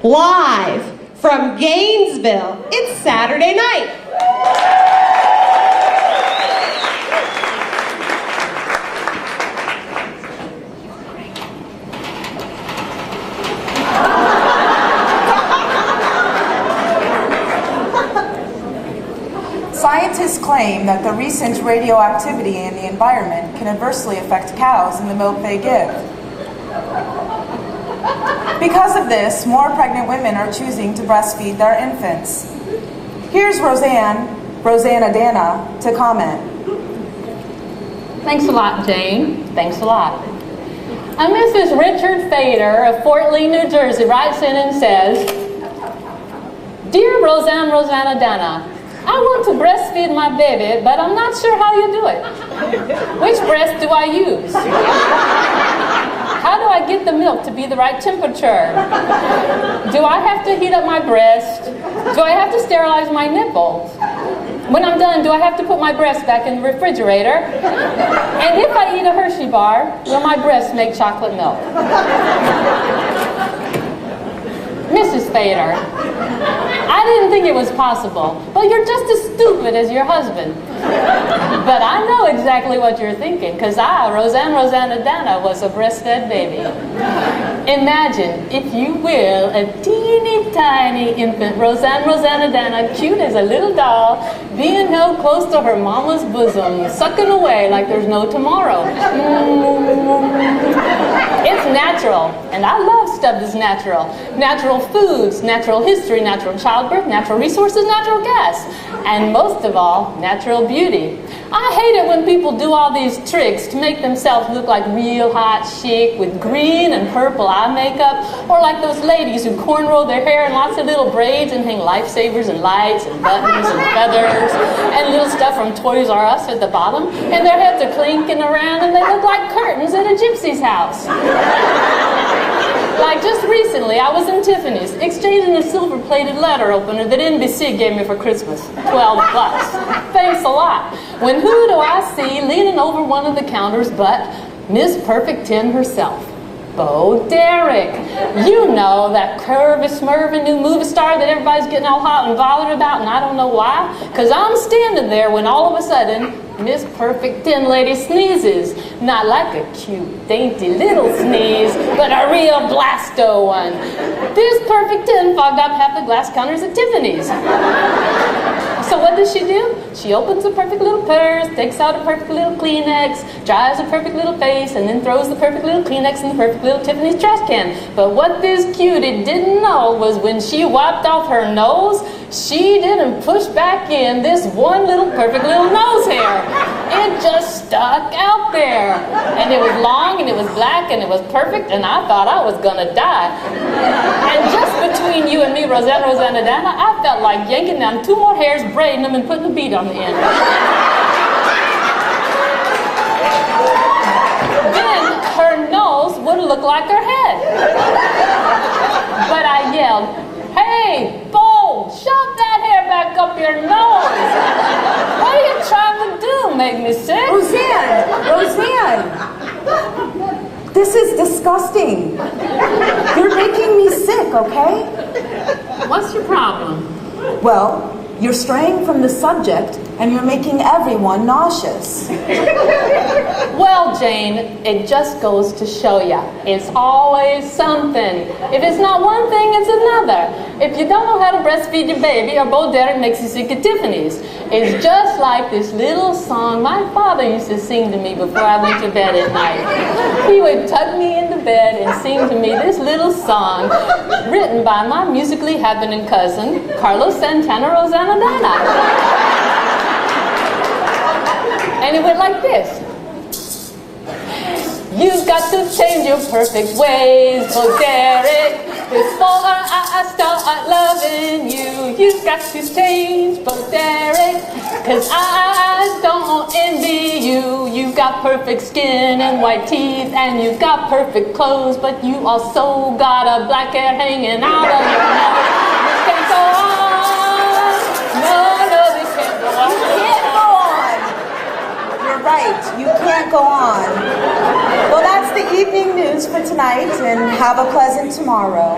live from Gainesville. It's Saturday night. Scientists claim that the recent radioactivity in the environment can adversely affect cows and the milk they give. Because of this, more pregnant women are choosing to breastfeed their infants. Here's rosannadanna, to comment. Thanks a lot, Jane. Thanks a lot. Mrs. Richard Fader of Fort Lee, New Jersey writes in and says, Dear Rosannadanna, I want to breastfeed my baby, but I'm not sure how you do it. Which breast do I use? How do I get the milk to be the right temperature? Do I have to heat up my breast? Do I have to sterilize my nipples? When I'm done, do I have to put my breast back in the refrigerator? And if I eat a Hershey bar, will my breast make chocolate milk? Mrs. Fader, I didn't think it was possible, but you're just as stupid as your husband. But I know exactly what you're thinking, because Rosannadanna, was a breastfed baby. Imagine, if you will, a teeny tiny infant, Rosannadanna, cute as a little doll, being held close to her mama's bosom, sucking away like there's no tomorrow. It's natural, and I love stuff that's natural. Natural foods, natural history, natural childbirth, natural resources, natural gas, and most of all, natural beauty. I hate it when people do all these tricks to make themselves look like real hot chic with green and purple eye makeup, or like those ladies who cornrow their hair in lots of little braids and hang lifesavers and lights and buttons and feathers and little stuff from Toys R Us at the bottom, and their heads are clinking around and they look like curtains at a gypsy's house. Like just recently, I was in Tiffany's exchanging a silver-plated letter opener that NBC gave me for Christmas. $12. Thanks a lot. When who do I see leaning over one of the counters but Miss Perfect 10 herself? Bo Derek. You know, that curvy, smurvy new movie star that everybody's getting all hot and bothered about, and I don't know why. Because I'm standing there when all of a sudden, Miss Perfect 10 lady sneezes. Not like a cute, dainty little sneeze, but a real blasto one. Miss Perfect 10 fogged up half the glass counters at Tiffany's. So what does she do? She opens a perfect little purse, takes out a perfect little Kleenex, dries a perfect little face, and then throws the perfect little Kleenex in the perfect little Tiffany's trash can. But what this cutie didn't know was when she wiped off her nose, she didn't push back in this one little perfect little nose hair. It just stuck out there. And it was long, and it was black, and it was perfect, and I thought I was gonna die. And just between you and me, Rosannadanna, I felt like yanking down 2 more hairs, braiding them, and putting a bead on the end. Then her nose would look like her head. But I yelled, "Hey, Bo, shove that hair back up your nose. What are you trying to do, make me sick?" Rosanne! This is disgusting. You're making me sick, okay? What's your problem? Well, you're straying from the subject and you're making everyone nauseous. Well, Jane, it just goes to show ya. It's always something. If it's not one thing, it's another. If you don't know how to breastfeed your baby, or Bo Derek makes you sick at Tiffany's. It's just like this little song my father used to sing to me before I went to bed at night. He would tuck me into bed and sing to me this little song written by my musically happening cousin, Carlos Santana Rosannadanna. And it went like this. You've got to change your perfect ways, Bo Derek, before I start loving you. You've got to change, Bo Derek, 'cause I don't envy you. You've got perfect skin and white teeth, and you've got perfect clothes, but you also got a black hair hanging out of your nose. You can't go on. No, this can't go on. Right, you can't go on. Well, that's the evening news for tonight, and have a pleasant tomorrow.